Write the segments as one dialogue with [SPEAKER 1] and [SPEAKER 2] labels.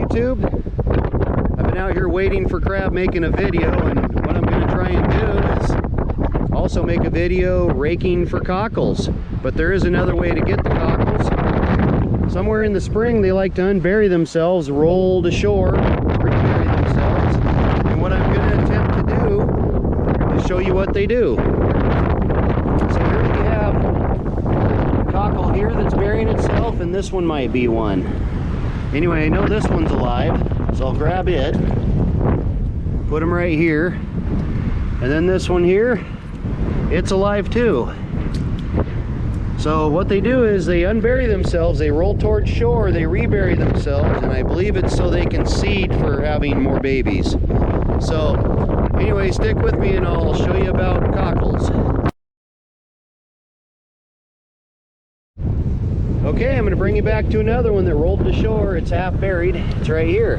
[SPEAKER 1] YouTube? I've been out here waiting for crab making a video, and what I'm going to try and do is also make a video raking for cockles. But there is another way to get the cockles. Somewhere in the spring they like to unbury themselves, roll to shore, rebury themselves, and what I'm going to attempt to do is show you what they do. So here we have a cockle here that's burying itself, and this one might be one. Anyway, I know this one's alive, so I'll grab it, put him right here, and then this one here, it's alive too. So what they do is they unbury themselves, they roll towards shore, they rebury themselves, and I believe it's so they can seed for having more babies. So anyway, stick with me and I'll show you about cockles. Okay, I'm going to bring you back to another one that rolled to shore. It's half buried. It's right here.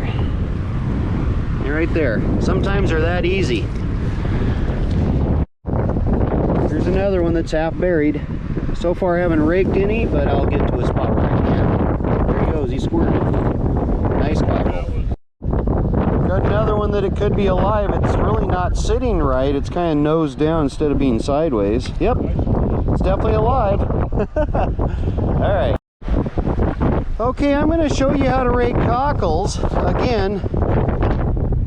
[SPEAKER 1] Right there. Sometimes they're that easy. Here's another one that's half buried. So far I haven't raked any, but I'll get to a spot where I can. There he goes, he squirted. Nice cockle. Got another one that it could be alive. It's really not sitting right. It's kind of nose down instead of being sideways. Yep, it's definitely alive. All right. Okay, I'm going to show you how to rake cockles. Again,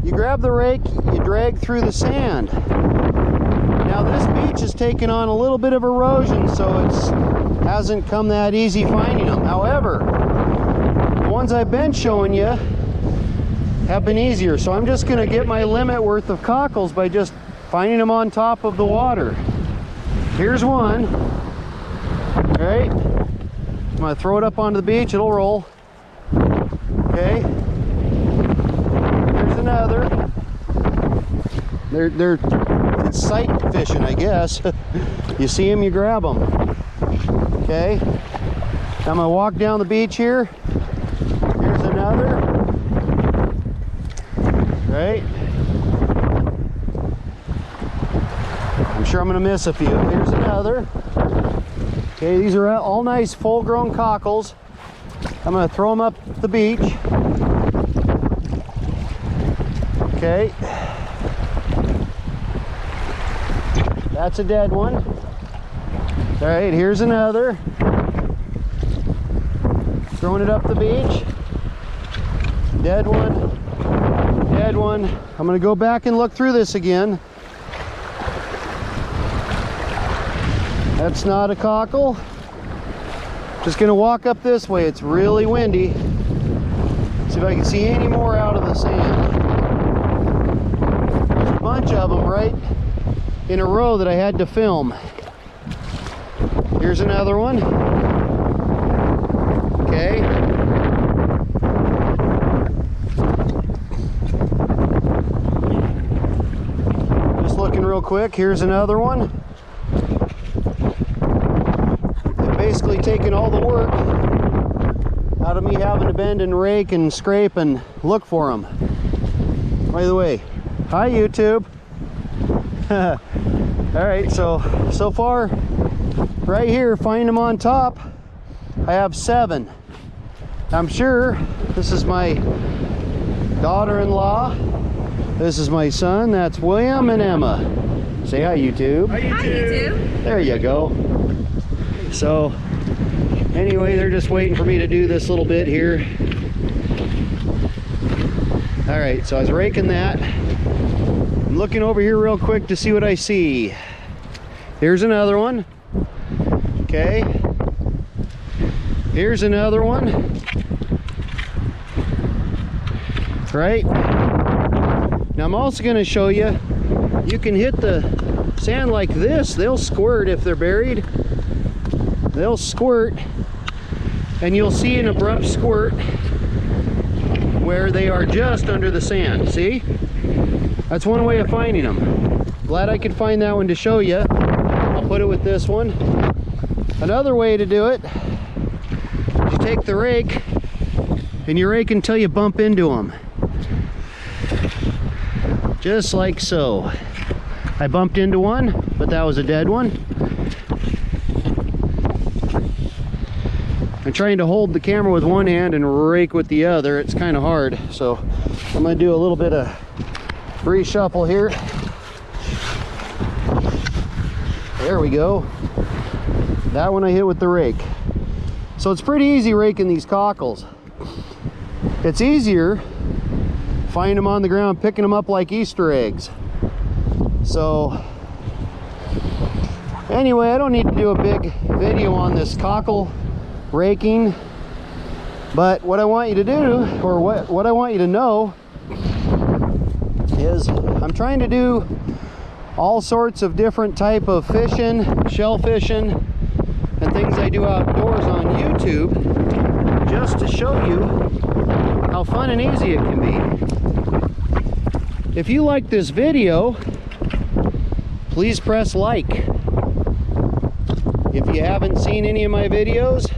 [SPEAKER 1] you grab the rake, you drag through the sand. Now this beach has taken on a little bit of erosion, so it hasn't come that easy finding them. However, the ones I've been showing you have been easier. So I'm just going to get my limit worth of cockles by just finding them on top of the water. Here's one. All right. I'm going to throw it up onto the beach, it'll roll. Okay. Here's another. It's sight fishing, I guess. You see them, you grab them. Okay. I'm going to walk down the beach here. Here's another. Right. I'm sure I'm going to miss a few. Here's another. Okay, these are all nice full-grown cockles. I'm going to throw them up the beach. Okay. That's a dead one. All right, here's another. Throwing it up the beach. Dead one. Dead one. I'm going to go back and look through this again. That's not a cockle. Just gonna walk up this way. It's really windy. See if I can see any more out of the sand. There's a bunch of them right in a row that I had to film. Here's another one. Okay. Just looking real quick. Here's another one. Basically taking all the work out of me having to bend and rake and scrape and look for them. By the way, hi YouTube. All right, so far right here, find them on top, I have 7. I'm sure this is my daughter-in-law, this is my son, that's William and Emma. Say hi YouTube.
[SPEAKER 2] Hi YouTube.
[SPEAKER 1] There you go. So anyway, they're just waiting for me to do this little bit here. All right, so I was raking that. I'm looking over here real quick to see what I see. Here's another one. Okay. Here's another one. Right. Now I'm also going to show you, you can hit the sand like this. They'll squirt if they're buried. They'll squirt, and you'll see an abrupt squirt where they are just under the sand. See? That's one way of finding them. Glad I could find that one to show you. I'll put it with this one. Another way to do it is you take the rake and you rake until you bump into them. Just like so. I bumped into one, but that was a dead one. I'm trying to hold the camera with one hand and rake with the other. It's kind of hard, so I'm going to do a little bit of reshuffle here. There we go. That one I hit with the rake. So it's pretty easy raking these cockles. It's easier finding them on the ground, picking them up like Easter eggs. So anyway, I don't need to do a big video on this cockle raking, but what I want you to do, or what I want you to know, is I'm trying to do all sorts of different type of fishing, shell fishing, and things I do outdoors on YouTube, just to show you how fun and easy it can be. If you like this video, please press like. If you haven't seen any of my videos,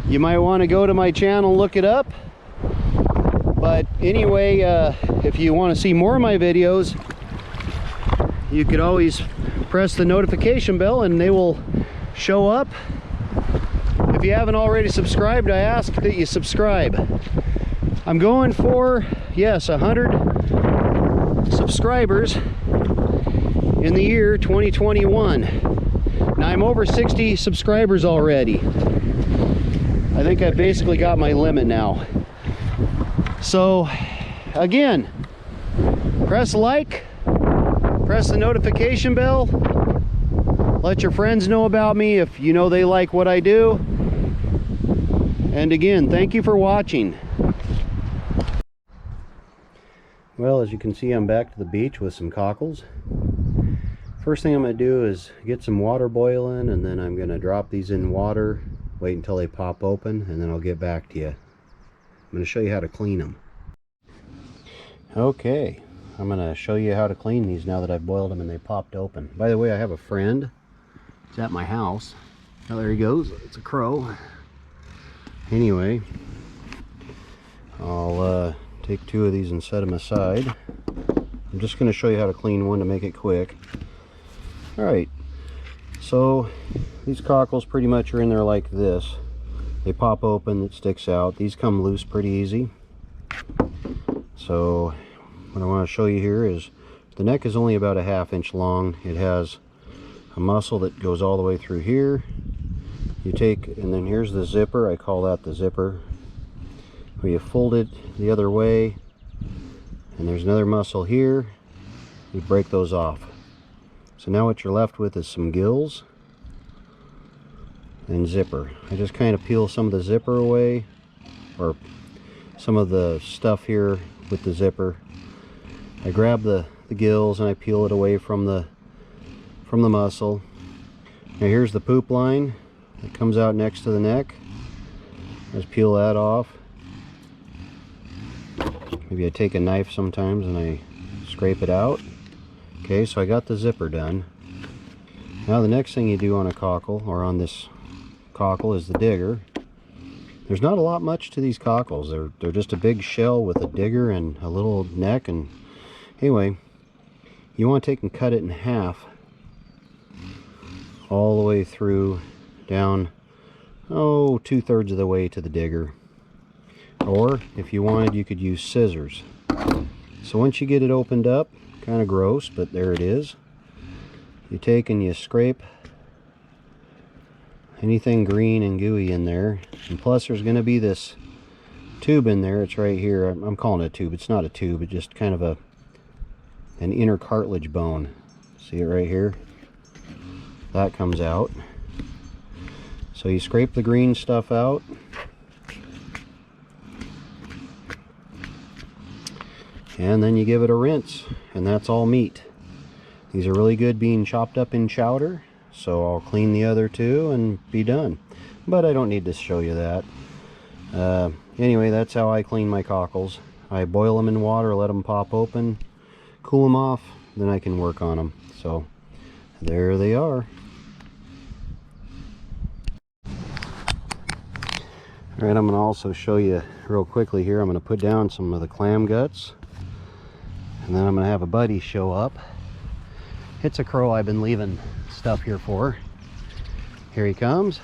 [SPEAKER 1] you might want to go to my channel, look it up. But anyway, if you want to see more of my videos, you could always press the notification bell and they will show up. If you haven't already subscribed, I ask that you subscribe. I'm going for, yes, 100 subscribers in the year 2021. Now I'm over 60 subscribers already. I think I basically got my limit now. So again, press like, press the notification bell, let your friends know about me if you know they like what I do. And again, thank you for watching. Well, as you can see, I'm back to the beach with some cockles. First thing I'm going to do is get some water boiling, and then I'm going to drop these in water, wait until they pop open, and then I'll get back to you. I'm going to show you how to clean them. Okay, I'm going to show you how to clean these now that I've boiled them and they popped open. By the way, I have a friend. He's at my house. Oh, there he goes. It's a crow. Anyway, I'll take 2 of these and set them aside. I'm just going to show you how to clean one to make it quick. Alright, so these cockles pretty much are in there like this. They pop open, it sticks out. These come loose pretty easy. So what I want to show you here is the neck is only about a 1/2 inch long. It has a muscle that goes all the way through here. You take, and then here's the zipper. I call that the zipper. Where you fold it the other way, and there's another muscle here. You break those off. So now what you're left with is some gills and zipper. I just kind of peel some of the zipper away, or some of the stuff here with the zipper. I grab the gills and I peel it away from the muscle. Now here's the poop line that comes out next to the neck. Just peel that off. Maybe I take a knife sometimes and I scrape it out. Okay, so I got the zipper done. Now the next thing you do on a cockle, or on this cockle, is the digger. There's not a lot much to these cockles. They're just a big shell with a digger and a little neck. And anyway, you want to take and cut it in half all the way through, down, 2/3 of the way to the digger. Or if you wanted, you could use scissors. So once you get it opened up, kind of gross, but there it is, you take and you scrape anything green and gooey in there. And plus there's going to be this tube in there. It's right here. I'm calling it a tube. It's not a tube. It's just kind of an inner cartilage bone. See it right here? That comes out. So you scrape the green stuff out. And then you give it a rinse, and that's all meat. These are really good being chopped up in chowder, so I'll clean the other 2 and be done. But I don't need to show you that. Anyway, that's how I clean my cockles. I boil them in water, let them pop open, cool them off, then I can work on them. So there they are. Alright, I'm going to also show you real quickly here. I'm going to put down some of the clam guts. And then I'm going to have a buddy show up. It's a crow I've been leaving stuff here for. Here he comes.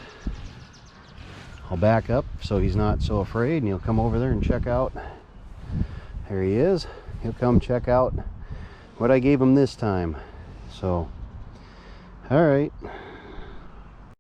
[SPEAKER 1] I'll back up so he's not so afraid, and he'll come over there and check out. There he is. He'll come check out what I gave him this time. So, all right.